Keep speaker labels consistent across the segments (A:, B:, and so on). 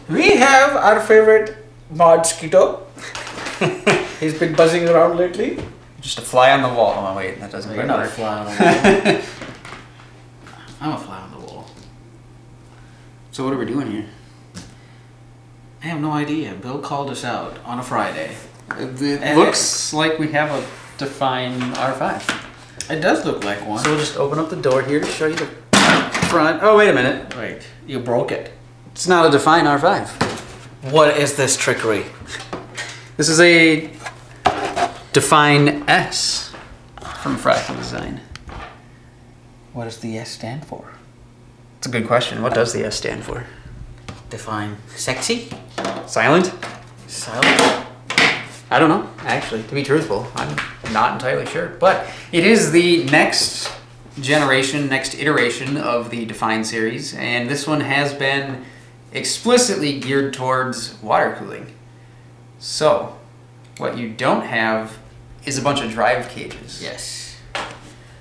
A: We have our favorite mosquito. He's been buzzing around lately.
B: Just a fly on the wall. Oh wait, that doesn't
A: You're
B: quite
A: not
B: work.
A: a fly on the wall. I'm a fly on the wall.
B: So what are we doing here?
A: I have no idea. Bill called us out on a Friday.
B: It looks like we have a Define R5.
A: It does look like one.
B: So we'll just open up the door here to show you the front. Oh, wait a minute.
A: Wait, you broke it.
B: It's not a Define R5.
A: What is this trickery?
B: This is a Define S from Fractal Design.
A: What does the S stand for?
B: It's a good question. What does the S stand for?
A: Define sexy?
B: Silent?
A: Silent?
B: I don't know, actually, to be truthful. I'm not entirely sure. But it is the next generation, next iteration of the Define series, and this one has been explicitly geared towards water cooling. So, what you don't have is a bunch of drive cages.
A: Yes.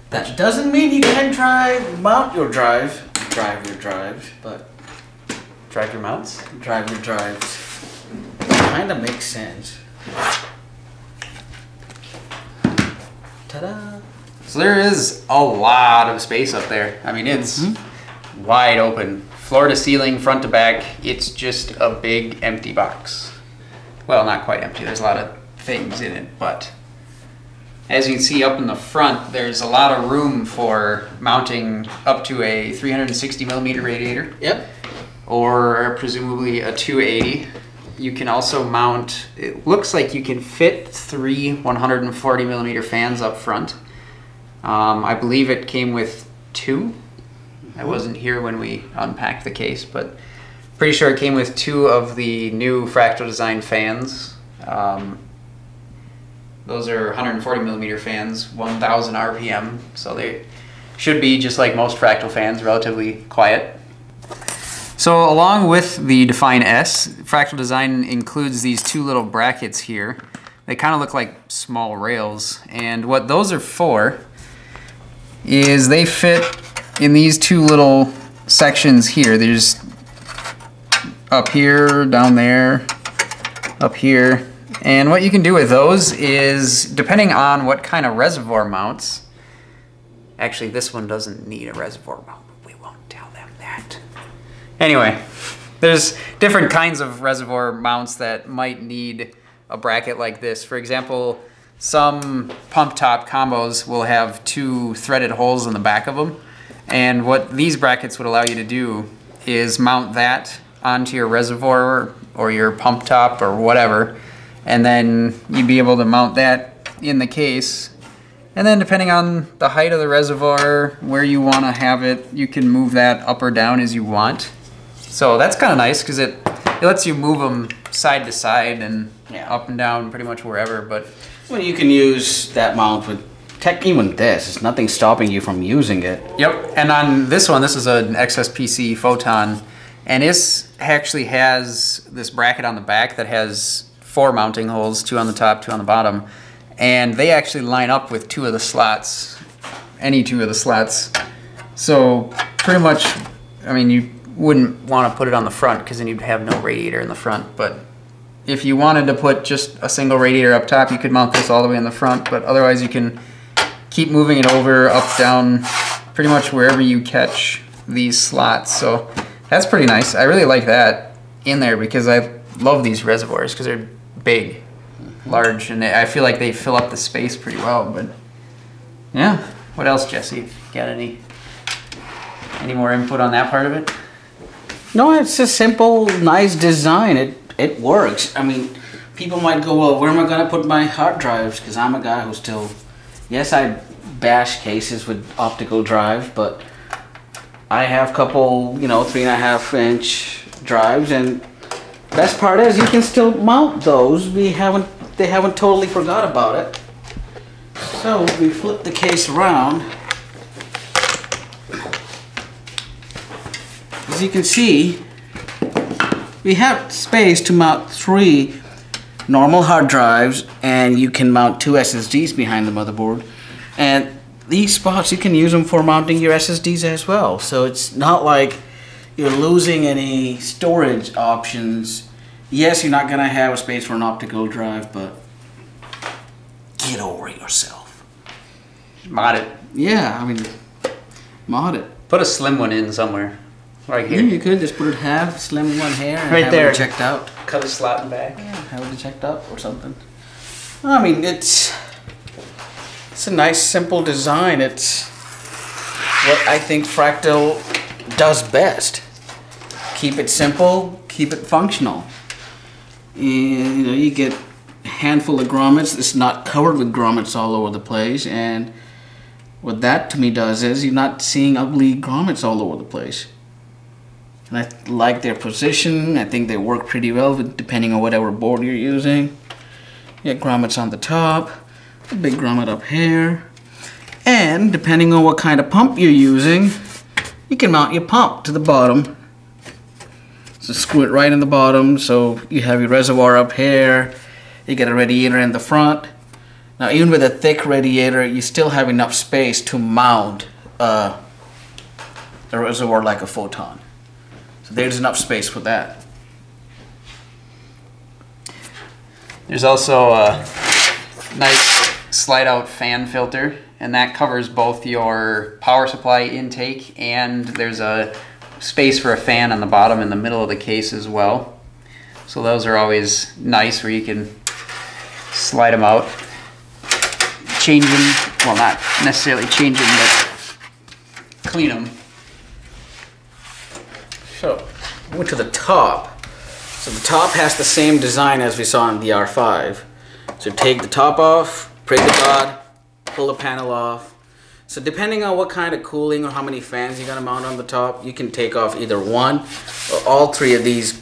A: That doesn't mean you can't mount your drive. Drive your drives, but
B: Drive your mounts?
A: drive your drives. Kind of makes sense. Ta-da!
B: So there is a lot of space up there. I mean, it's wide open. Floor to ceiling, front to back. It's just a big empty box. Well, not quite empty. There's a lot of things in it, but as you can see up in the front, there's a lot of room for mounting up to a 360 millimeter radiator.
A: Yep.
B: Or presumably a 280. You can also mount, it looks like you can fit 3 140 millimeter fans up front. I believe it came with 2. I wasn't here when we unpacked the case, but pretty sure it came with 2 of the new Fractal Design fans. Those are 140 millimeter fans, 1000 RPM, so they should be, just like most Fractal fans, relatively quiet. So along with the Define S, Fractal Design includes these 2 little brackets here. They kind of look like small rails, and what those are for is they fit in these 2 little sections here. There's up here, down there, up here. And what you can do with those is, depending on what kind of reservoir mounts, actually this one doesn't need a reservoir mount, but we won't tell them that. Anyway, there's different kinds of reservoir mounts that might need a bracket like this. For example, some pump top combos will have 2 threaded holes in the back of them. And what these brackets would allow you to do is mount that onto your reservoir or your pump top or whatever. And then you'd be able to mount that in the case. And then depending on the height of the reservoir, where you want to have it, you can move that up or down as you want. So that's kind of nice because it lets you move them side to side and up and down pretty much wherever. But
A: well, you can use that mount with even this. There's nothing stopping you from using it.
B: Yep. And on this one, this is an XSPC Photon, and this actually has this bracket on the back that has 4 mounting holes, 2 on the top, 2 on the bottom, and they actually line up with 2 of the slots, any 2 of the slots. So pretty much, I mean, you wouldn't want to put it on the front because then you'd have no radiator in the front. But if you wanted to put just a single radiator up top, you could mount this all the way in the front, but otherwise you can keep moving it over, up, down, pretty much wherever you catch these slots. So that's pretty nice. I really like that in there because I love these reservoirs because they're big, large, and I feel like they fill up the space pretty well. But yeah, what else, Jesse? Got any more input on that part of it?
A: No, it's a simple, nice design. It works. I mean, people might go, well, where am I going to put my hard drives? Because I'm a guy who still, yes, I bash cases with optical drive, but I have a couple, 3.5-inch drives, and best part is you can still mount those. They haven't totally forgot about it. So we flip the case around. As you can see, we have space to mount 3 normal hard drives, and you can mount 2 SSDs behind the motherboard. And these spots, you can use them for mounting your SSDs as well. So it's not like, you're losing any storage options. Yes, you're not gonna have a space for an optical drive, but get over yourself.
B: Mod it.
A: Yeah, I mean, mod it.
B: Put a slim one in somewhere. Right here.
A: Yeah, you could just put it half, slim one here, and
B: right
A: have
B: there.
A: it checked out.
B: Cut a slot in back.
A: Yeah, have it checked out or something. I mean, it's a nice, simple design. It's what I think Fractal does best. Keep it simple, keep it functional. And, you know, you get a handful of grommets. It's not covered with grommets all over the place, and what that to me does is you're not seeing ugly grommets all over the place. And I like their position. I think they work pretty well with, depending on whatever board you're using. You get grommets on the top, a big grommet up here. And depending on what kind of pump you're using, you can mount your pump to the bottom. So screw it right in the bottom, so you have your reservoir up here. You get a radiator in the front. Now even with a thick radiator, you still have enough space to mount a reservoir like a photon. So there's enough space for that.
B: There's also a nice slide out fan filter, and that covers both your power supply intake, and there's a space for a fan on the bottom in the middle of the case as well. So those are always nice, where you can slide them out. Change them, well, not necessarily change them, but clean them.
A: So, we went to the top. So the top has the same design as we saw in the R5. So take the top off, break the rod, pull the panel off. So depending on what kind of cooling or how many fans you're gonna mount on the top, you can take off either one or all three of these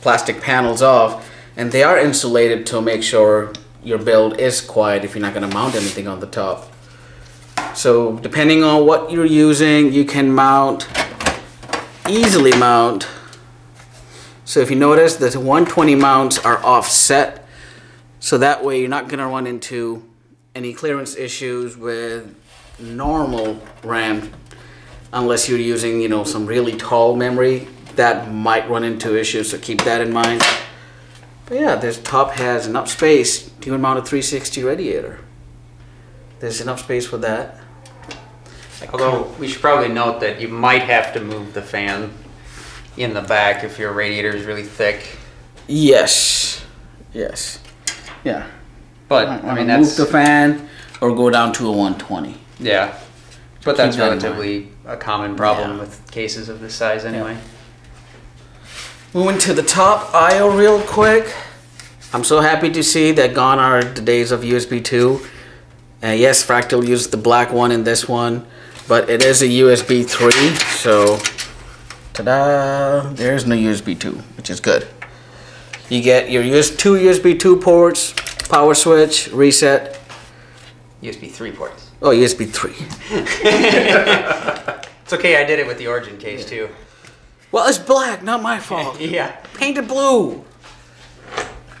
A: plastic panels off, and they are insulated to make sure your build is quiet if you're not gonna mount anything on the top. So depending on what you're using, you can easily mount. So if you notice, the 120 mounts are offset, so that way you're not gonna run into any clearance issues with normal RAM, unless you're using, you know, some really tall memory that might run into issues, so keep that in mind. But yeah, this top has enough space to even mount a 360 radiator. There's enough space for that.
B: Although we should probably note that you might have to move the fan in the back if your radiator is really thick.
A: Yes. Yes. Yeah.
B: But I mean, that's
A: move the fan or go down to a 120.
B: Yeah. But that's
A: Keep that in
B: relatively a common problem
A: Yeah.
B: with cases of this size anyway.
A: Moving to the top I/O real quick. I'm so happy to see that gone are the days of USB 2. Yes, Fractal used the black one in this one, but it is a USB 3, so ta-da, there's no USB 2, which is good. You get your two USB 2 ports, power switch, reset.
B: USB 3 ports.
A: Oh, USB 3.
B: It's okay, I did it with the Origin case too.
A: Well, it's black, not my fault.
B: Yeah.
A: Paint it blue.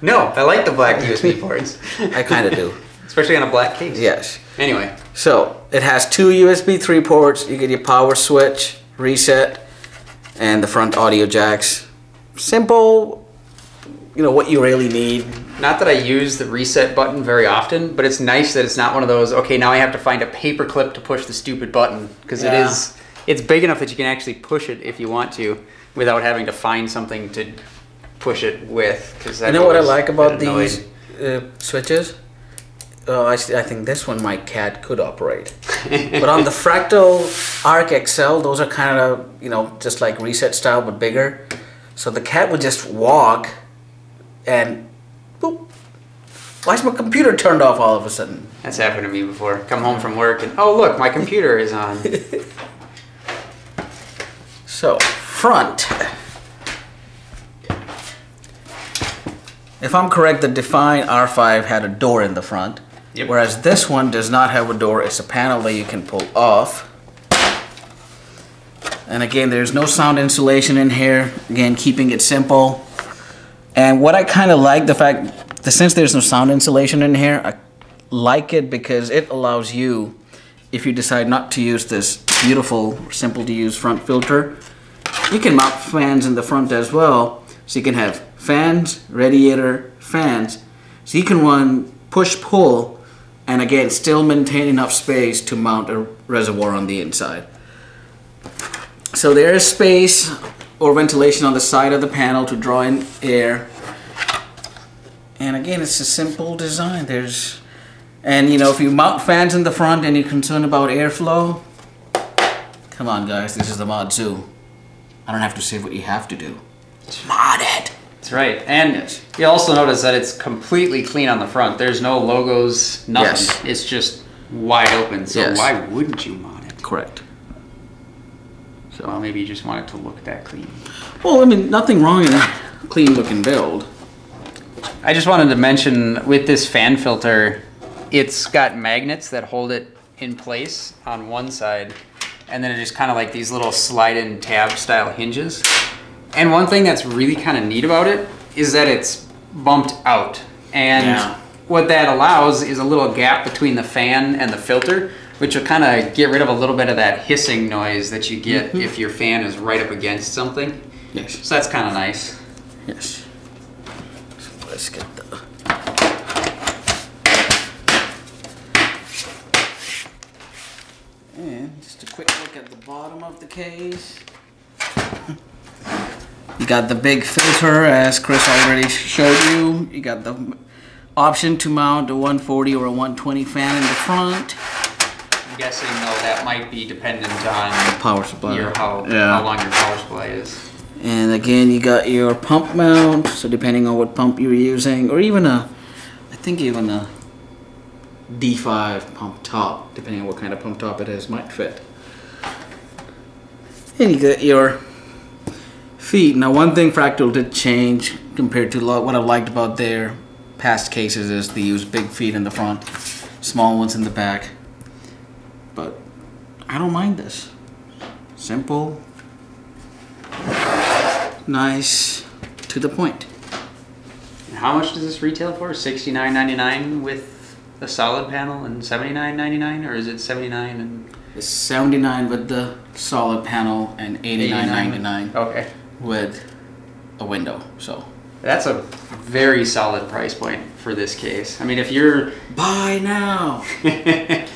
B: No, I like the black USB ports.
A: I kind of do.
B: Especially on a black case.
A: Yes.
B: Anyway.
A: So, it has two USB 3 ports. You get your power switch, reset, and the front audio jacks. Simple, you know, what you really need.
B: Not that I use the reset button very often, but it's nice that it's not one of those, okay, now I have to find a paper clip to push the stupid button. Because it's big enough that you can actually push it if you want to, without having to find something to push it with.
A: You know what I like about these switches? I think this one my cat could operate. But on the Fractal Arc XL, those are kind of, you know, just like reset style but bigger. So the cat would just walk and boop. Why is my computer turned off all of a sudden?
B: That's happened to me before. Come home from work and, oh look, my computer is on.
A: So, front. If I'm correct, the Define R5 had a door in the front.
B: Yep.
A: Whereas this one does not have a door. It's a panel that you can pull off. And again, there's no sound insulation in here. Again, keeping it simple. And what I kind of like, the fact that since there's no sound insulation in here, I like it because it allows you, if you decide not to use this beautiful, simple to use front filter, You can mount fans in the front as well. So you can have fans, radiator, fans. So you can run push-pull and again still maintain enough space to mount a reservoir on the inside. So there is space or ventilation on the side of the panel to draw in air. And again, it's a simple design. And you know, if you mount fans in the front and you're concerned about airflow, come on guys, this is the Mod Zoo. I don't have to say what you have to do. Mod it!
B: That's right. And you also notice that it's completely clean on the front. There's no logos, nothing.
A: Yes.
B: It's just wide open. So why wouldn't you mod it?
A: Correct.
B: So well, maybe you just want it to look that clean.
A: Well, I mean, nothing wrong in a clean looking build.
B: I just wanted to mention with this fan filter, it's got magnets that hold it in place on one side, and then it just kind of like these little slide-in tab style hinges. And one thing that's really kind of neat about it is that it's bumped out. And what that allows is a little gap between the fan and the filter, which will kind of get rid of a little bit of that hissing noise that you get if your fan is right up against something.
A: Yes.
B: So that's kind of nice.
A: Yes. So let's get the... And just a quick look at the bottom of the case. You got the big filter, as Chris already showed you. You got the option to mount a 140 or a 120 fan in the front.
B: I'm guessing though that might be dependent on
A: power supply.
B: How long your power supply is.
A: And again, you got your pump mount. So depending on what pump you're using, or even I think even a D5 pump top, depending on what kind of pump top it is, might fit. And you got your feet. Now, one thing Fractal did change compared to what I liked about their past cases is they use big feet in the front, small ones in the back. But I don't mind this. Simple, nice, to the point.
B: And how much does this retail for? $69.99 with a solid panel and $79.99, or is it $79 and?
A: It's $79 with the solid panel and $89.99.
B: Okay.
A: With a window. So
B: that's a very solid price point for this case. I mean, if you're
A: buy now.
B: I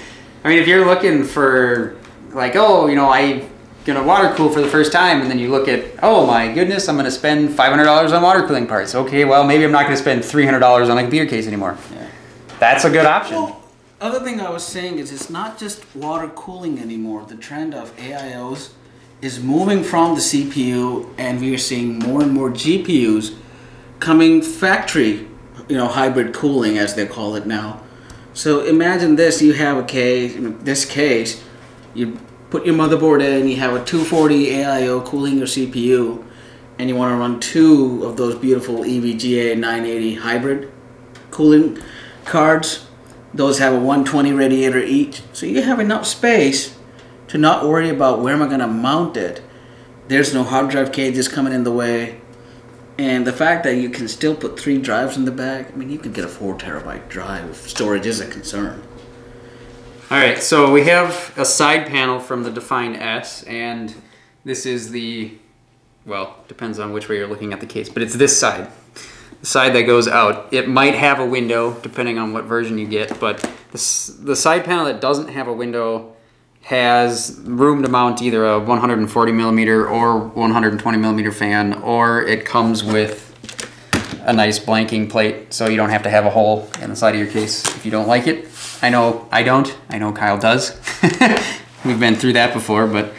B: mean, if you're looking for like, oh, you know, I'm gonna water cool for the first time, and then you look at, oh my goodness, I'm gonna spend $500 on water cooling parts. Okay, well maybe I'm not gonna spend $300 on a computer case anymore. Yeah. That's a good option.
A: Well, other thing I was saying is it's not just water cooling anymore. The trend of AIOs is moving from the CPU, and we are seeing more and more GPUs coming factory, you know, hybrid cooling as they call it now. So imagine this: you have a case, in this case, you put your motherboard in, you have a 240 AIO cooling your CPU, and you want to run 2 of those beautiful EVGA 980 hybrid cooling cards. Those have a 120 radiator each, so you have enough space to not worry about where am I going to mount it. There's no hard drive cages coming in the way. And the fact that you can still put 3 drives in the back, I mean, you could get a 4 terabyte drive if storage is a concern.
B: All right, so we have a side panel from the Define S, and this is the, well, depends on which way you're looking at the case, but it's this side. The side that goes out. It might have a window, depending on what version you get, but the side panel that doesn't have a window has room to mount either a 140 millimeter or 120 millimeter fan, or it comes with a nice blanking plate, so you don't have to have a hole in the side of your case if you don't like it. I know I don't. I know Kyle does. We've been through that before, but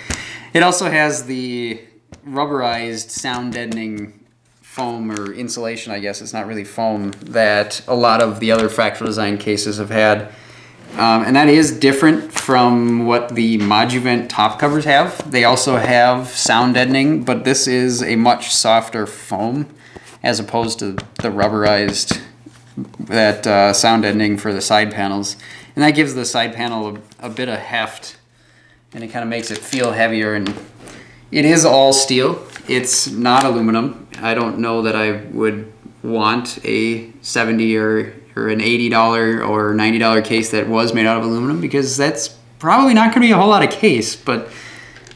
B: it also has the rubberized sound deadening foam, or insulation, I guess. It's not really foam, that a lot of the other Fractal Design cases have had. And that is different from what the Moduvent top covers have. They also have sound deadening, but this is a much softer foam as opposed to the rubberized sound deadening for the side panels. And that gives the side panel a bit of heft, and it kind of makes it feel heavier. And it is all steel. It's not aluminum. I don't know that I would want a $70 or an $80 or $90 case that was made out of aluminum, because that's probably not going to be a whole lot of case. But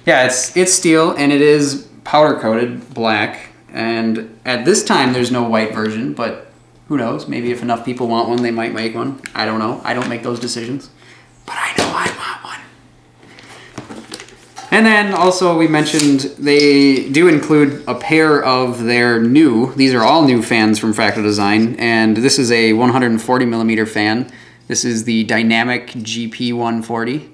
B: yeah, it's steel, and it is powder coated black, and at this time there's no white version, but who knows, maybe if enough people want one they might make one. I don't know, I don't make those decisions, but I know I want one. And then also we mentioned they do include a pair of their new, these are all new fans from Fractal Design, and this is a 140 millimeter fan. This is the Dynamic GP14,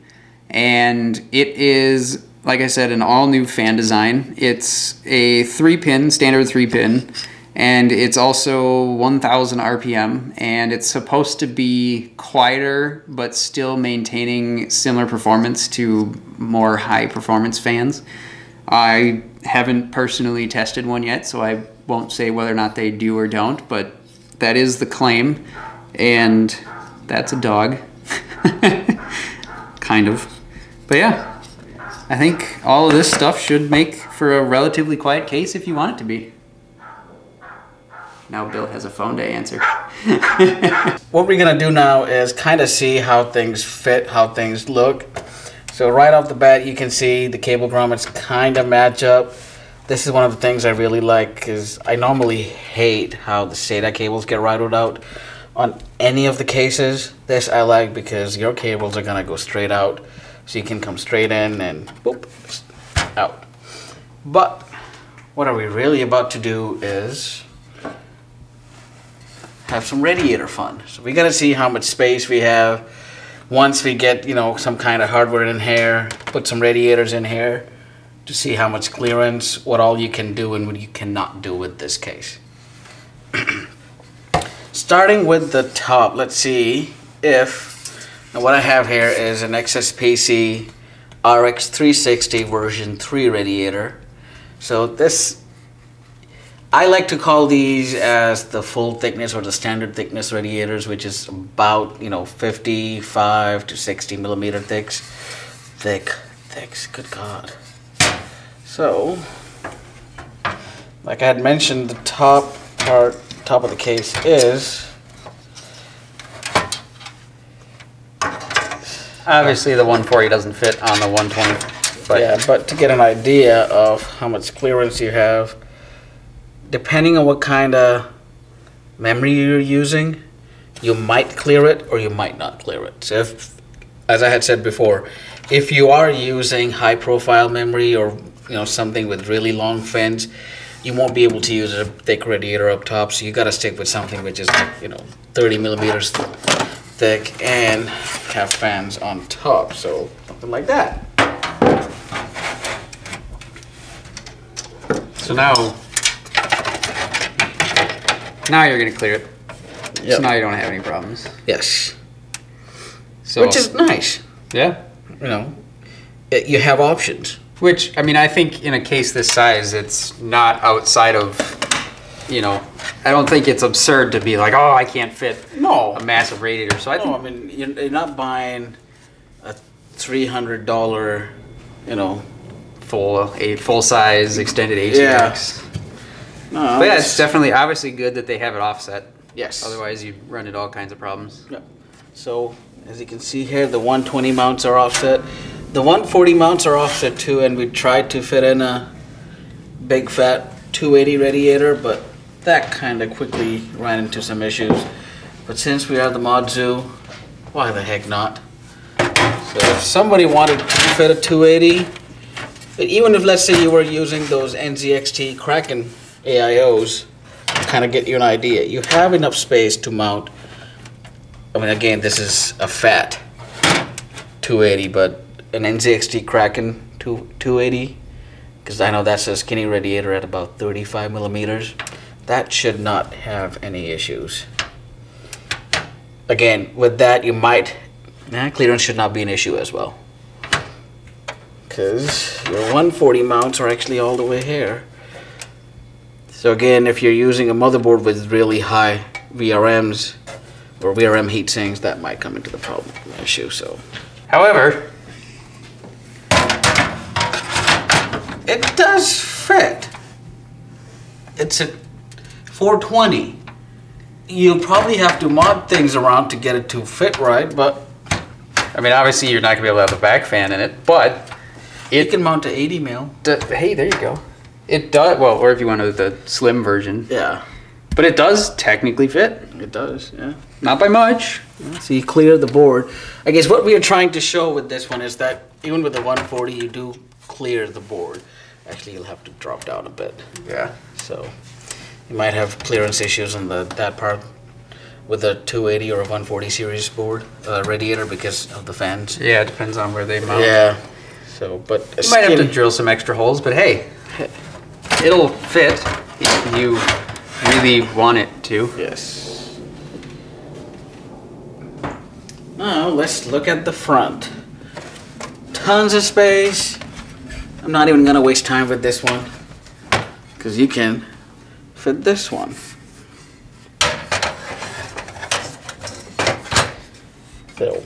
B: and it is, like I said, an all new fan design. It's a 3-pin, standard 3-pin, and it's also 1000 RPM, and it's supposed to be quieter but still maintaining similar performance to more high performance fans. I haven't personally tested one yet, so I won't say whether or not they do or don't, but that is the claim, and that's a dog. Kind of. But yeah. I think all of this stuff should make for a relatively quiet case if you want it to be. Now Bill has a phone to answer.
A: What we're gonna do now is kind of see how things fit, how things look. So right off the bat, you can see the cable grommets kind of match up. This is one of the things I really like, because I normally hate how the SATA cables get routed out on any of the cases. This I like because your cables are gonna go straight out. So you can come straight in and boop, out. But what are we really about to do is have some radiator fun. So we gotta see how much space we have. Once we get, you know, some kind of hardware in here, put some radiators in here to see how much clearance, what all you can do and what you cannot do with this case. Starting with the top, let's see if, now what I have here is an XSPC RX 360 version 3 radiator. So this, I like to call these as the full thickness or the standard thickness radiators, which is about, you know, 55 to 60 millimeter thicks. Thicks, good God. So, like I had mentioned, the top of the case is,
B: obviously the 140 doesn't fit on the 120. But
A: yeah, but to get an idea of how much clearance you have, depending on what kind of memory you're using, you might clear it or you might not clear it. So if, as I had said before, if you are using high profile memory or, you know, something with really long fins, you won't be able to use a thick radiator up top, so you got to stick with something which is, like, you know, 30 millimeters thick and have fans on top, so something like that.
B: So now you're gonna clear it. Yep. So now you don't have any problems.
A: Yes.
B: So,
A: which is nice.
B: Yeah.
A: You know, you have options.
B: Which, I mean, I think in a case this size, it's not outside of, you know, I don't think it's absurd to be like, oh, I can't fit a massive radiator. So I
A: mean, you're not buying a $300, you know,
B: full size extended HDX.
A: No,
B: but yeah, it's definitely obviously good that they have it offset.
A: Yes.
B: Otherwise, you'd run into all kinds of problems.
A: Yeah. So as you can see here, the 120 mounts are offset. The 140 mounts are offset too, and we tried to fit in a big fat 280 radiator, but that kind of quickly ran into some issues. But since we are the Mod Zoo, why the heck not? So if somebody wanted to fit a 280, but even if, let's say, you were using those NZXT Kraken AIOs, to kind of get you an idea, you have enough space to mount. I mean, again, this is a fat 280, but an NZXT Kraken 280, because I know that's a skinny radiator at about 35 millimeters. That should not have any issues. Again, with that, you might, clearance should not be an issue as well, because your 140 mounts are actually all the way here. So again, if you're using a motherboard with really high VRMs or VRM heat sinks, that might come into the problem issue. So,
B: however,
A: it does fit. It's a 420. You'll probably have to mod things around to get it to fit right, but
B: I mean, obviously you're not gonna be able to have a back fan in it, but
A: you can mount to 80 mil.
B: Hey, there you go. It does, well, or if you wanted the slim version.
A: Yeah.
B: But it does technically fit.
A: It does, yeah.
B: Not by much.
A: Yeah, so you clear the board. I guess what we are trying to show with this one is that even with the 140, you do clear the board. Actually, you'll have to drop down a bit.
B: Yeah.
A: So you might have clearance issues on that part with a 280 or a 140 series board radiator because of the fans.
B: Yeah, it depends on where they mount.
A: Yeah. So, but
B: you might have to drill some extra holes, but hey, it'll fit if you really want it to.
A: Yes. Now let's look at the front. Tons of space. I'm not even gonna waste time with this one because you can fit this one. So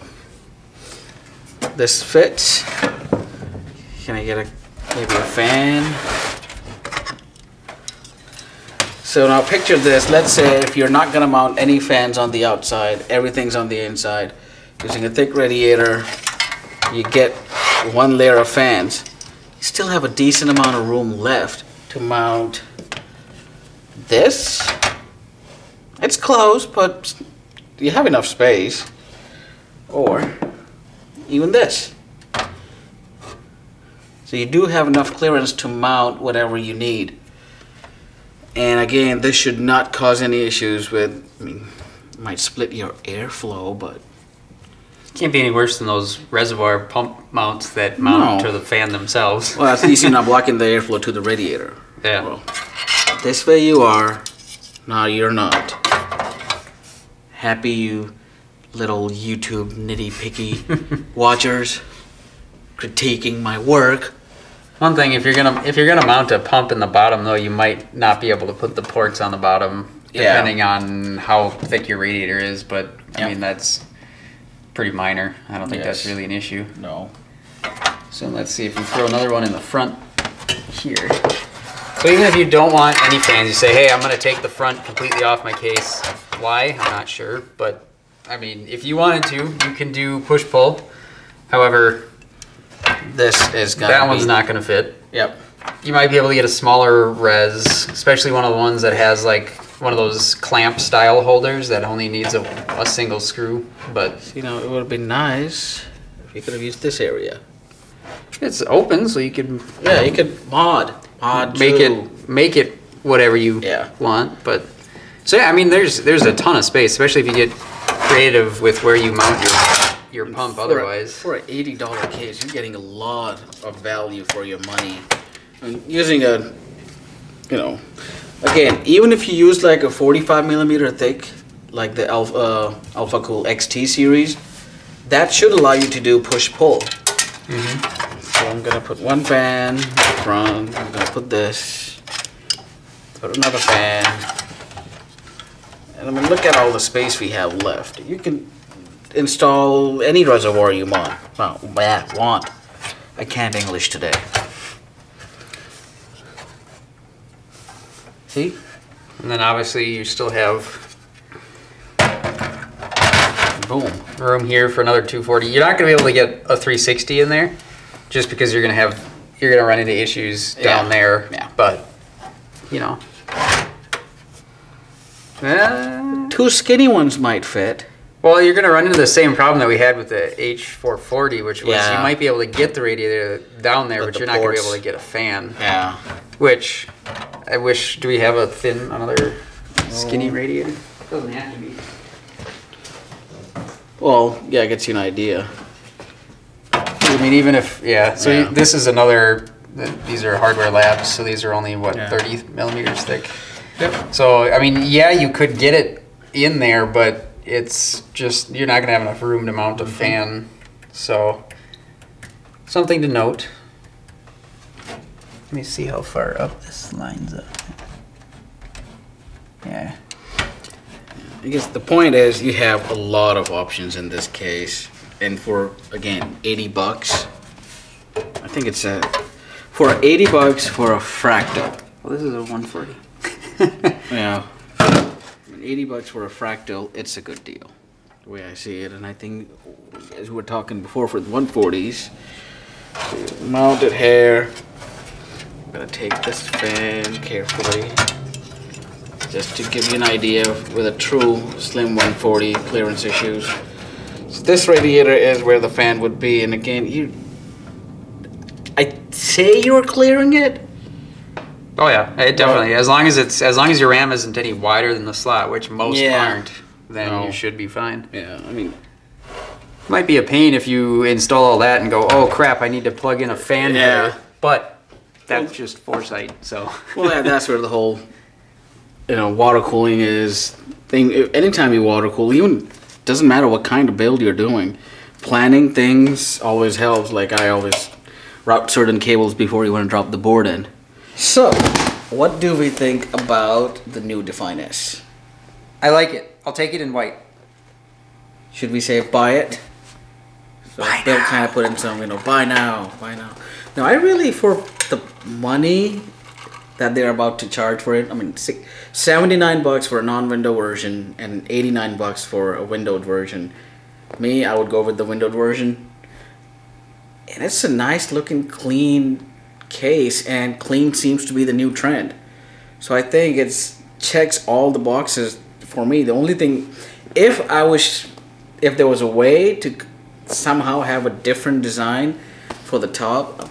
A: this fits. Can I get maybe a fan? So now picture this. Let's say if you're not gonna mount any fans on the outside, everything's on the inside. Using a thick radiator, you get one layer of fans. You still have a decent amount of room left to mount this. It's close, but you have enough space. Or even this. So you do have enough clearance to mount whatever you need. And again, this should not cause any issues with, I mean, it might split your airflow, but
B: can't be any worse than those reservoir pump mounts that mount to the fan themselves.
A: Well, at least you're not blocking the airflow to the radiator.
B: Yeah.
A: Well, this way you are. No, you're not. Happy you little YouTube nitty-picky watchers critiquing my work.
B: One thing, if you're gonna mount a pump in the bottom, though, you might not be able to put the ports on the bottom, depending on how thick your radiator is. But I mean, that's pretty minor. I don't think that's really an issue.
A: No.
B: So let's see if we throw another one in the front here. So even if you don't want any fans, you say, hey, I'm gonna take the front completely off my case. Why? I'm not sure, but I mean, if you wanted to, you can do push-pull. However,
A: this is gonna
B: that one's not gonna fit.
A: Yep.
B: You might be able to get a smaller res, especially one of the ones that has like one of those clamp style holders that only needs a single screw. But
A: you know, it would have been nice if you could have used this area.
B: It's open, so you could
A: you could mod
B: make it whatever you want. But so yeah, I mean, there's a ton of space, especially if you get creative with where you mount your pump. Otherwise,
A: for an $80 case, you're getting a lot of value for your money. And using a, you know, again, even if you use like a 45 millimeter thick, like the Alpha Cool XT series, that should allow you to do push-pull. So I'm gonna put one fan in the front. I'm gonna put this. Put another fan. And I mean, look at all the space we have left. You can install any reservoir you want. I can't English today. See?
B: And then obviously you still have room here for another 240. You're not going to be able to get a 360 in there, just because you're going to run into issues down there.
A: Yeah.
B: But you know,
A: two skinny ones might fit.
B: Well, you're going to run into the same problem that we had with the H440, which was you might be able to get the radiator down there, but you're not going to be able to get a fan.
A: Yeah.
B: Which I wish. Do we have another skinny radiator? Doesn't have to be.
A: Well, yeah, it gets you an idea.
B: I mean, even if so this is another. These are hardware labs, so these are only 30 millimeters thick.
A: Yep.
B: So I mean, yeah, you could get it in there, but it's just you're not going to have enough room to mount a fan. So something to note. Let me see how far up this lines up. Yeah.
A: I guess the point is you have a lot of options in this case, and for again $80, I think it's for $80 for a Fractal.
B: Well, this is a 140.
A: Yeah, $80 for a Fractal, it's a good deal, the way I see it. And I think, as we were talking before, for the 140s, mounted hair, I'm gonna take this fan carefully, just to give you an idea of with a true Slim 140 clearance issues. So this radiator is where the fan would be, and again, I'd say you were clearing it.
B: Oh yeah, it definitely. As long as your ram isn't any wider than the slot, which most aren't, then you should be fine.
A: Yeah, I mean,
B: might be a pain if you install all that and go, oh crap, I need to plug in a fan here. But that's just foresight. So.
A: Well, that's where the whole, water cooling is thing. Anytime you water cool, even doesn't matter what kind of build you're doing, planning things always helps. Like I always route certain cables before you want to drop the board in. So, what do we think about the new Define S?
B: I like it. I'll take it in white.
A: Should we say buy it? So
B: buy
A: Bill
B: now.
A: kind of put in some, buy now, buy now. Now, I really, for the money that they're about to charge for it, I mean, $79 for a non-window version and $89 for a windowed version. Me, I would go with the windowed version. And it's a nice looking, clean case, and clean seems to be the new trend. So I think it checks all the boxes for me. The only thing, if there was a way to somehow have a different design for the top,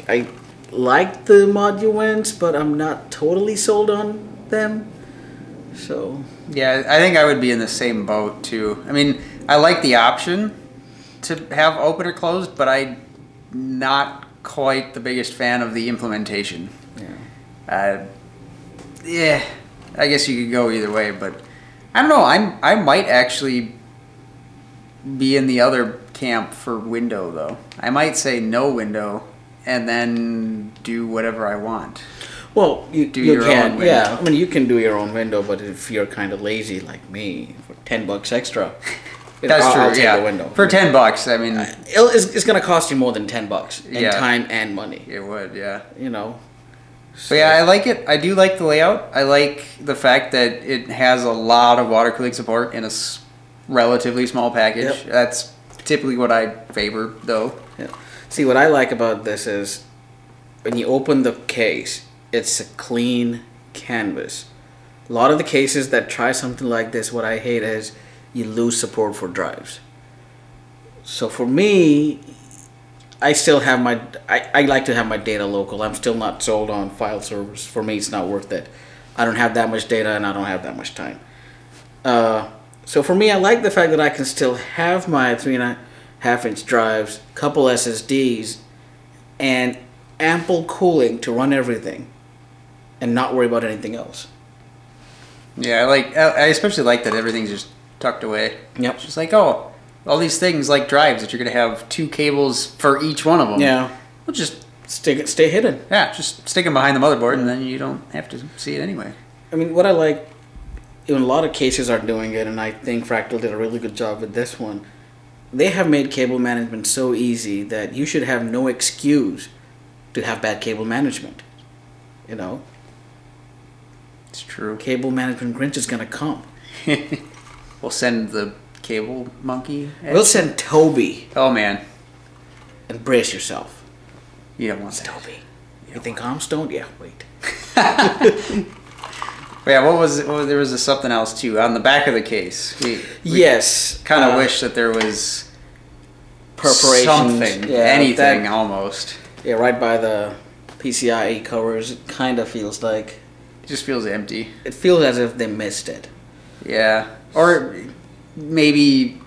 A: I like the module vents, but I'm not totally sold on them. So
B: yeah, I think I would be in the same boat too. I mean, I like the option to have open or closed, but I'm not quite the biggest fan of the implementation. Yeah, I guess you could go either way, but I don't know. I might actually be in the other camp for window though. I might say no window and then do whatever I want.
A: Well, you
B: your
A: can,
B: own window.
A: yeah. I mean, you can do your own window, but if you're kind of lazy like me, for $10 extra,
B: that's true.
A: I'll take
B: yeah,
A: the window.
B: For $10, I mean,
A: it's going to cost you more than $10 in
B: Yeah.
A: time and money.
B: it would. Yeah.
A: So
B: But yeah, I like it. I do like the layout. I like the fact that it has a lot of water cooling support in a relatively small package.
A: Yep.
B: That's typically what I favor, though.
A: Yeah. See, what I like about this is when you open the case, it's a clean canvas. A lot of the cases that try something like this, what I hate is you lose support for drives. So for me, I still have I like to have my data local. I'm still not sold on file servers. For me, it's not worth it. I don't have that much data and I don't have that much time. So for me, I like the fact that I can still have my 3.5-inch drives, couple SSDs, and ample cooling to run everything and not worry about anything else.
B: Yeah, I especially like that everything's just tucked away.
A: Yep.
B: It's just like, oh, all these things like drives that you're going to have 2 cables for each one of them.
A: Yeah.
B: Well, just
A: stay hidden.
B: Yeah, just stick them behind the motherboard and then you don't have to see it anyway.
A: I mean, what I like, even a lot of cases are doing it, and I think Fractal did a really good job with this one. They have made cable management so easy that you should have no excuse to have bad cable management.
B: It's true.
A: Cable management Grinch is going to come.
B: We'll send the cable monkey.
A: We'll send Toby.
B: Oh man,
A: and brace yourself.
B: you don't want
A: It's
B: that.
A: Toby. You think I'm stoned? Yeah, wait.
B: Yeah, what was it? There was something else too on the back of the case. We
A: Yes.
B: kind of wish that there was
A: Perforations.
B: something, anything almost.
A: Yeah, right by the PCIe covers. It kind of feels like
B: It just feels empty.
A: it feels as if they missed it.
B: Yeah, or maybe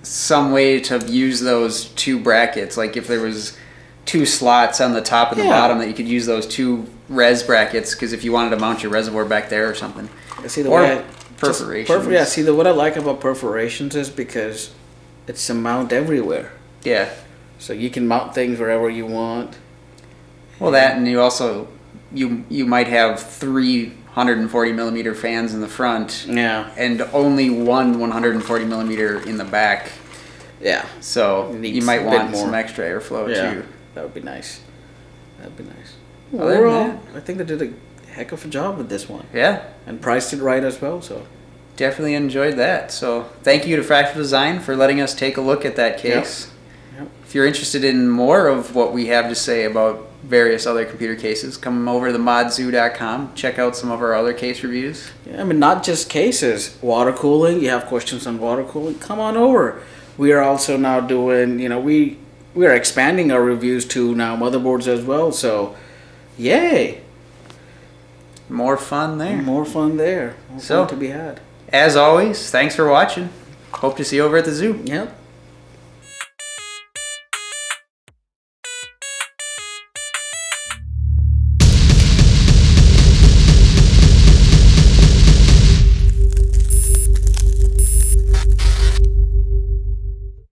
B: some way to use those 2 brackets. Like if there was 2 slots on the top and the bottom that you could use those 2 res brackets, because if you wanted to mount your reservoir back there or something.
A: See the
B: or
A: way
B: perforations.
A: yeah, see what I like about perforations is because it's a mount everywhere.
B: Yeah.
A: So you can mount things wherever you want.
B: Well, that, and you also you might have 3 140 millimeter fans in the front.
A: Yeah.
B: And only one 140 millimeter in the back.
A: Yeah.
B: So
A: It needs
B: you might
A: a bit
B: want
A: more.
B: some extra airflow too.
A: That would be nice. That'd be nice.
B: Other than
A: Overall, I think they did a heck of a job with this one.
B: Yeah.
A: And priced it right as well, so.
B: Definitely enjoyed that. So thank you to Fractal Design for letting us take a look at that case.
A: Yep.
B: If you're interested in more of what we have to say about various other computer cases, come over to themodzoo.com, check out some of our other case reviews.
A: Yeah, I mean, not just cases, water cooling. You have questions on water cooling, come on over. We are also now doing, you know, we are expanding our reviews to now motherboards as well, so yay.
B: More fun there.
A: More fun there. More fun to be had.
B: As always, thanks for watching. Hope to see you over at the zoo.
A: Yep.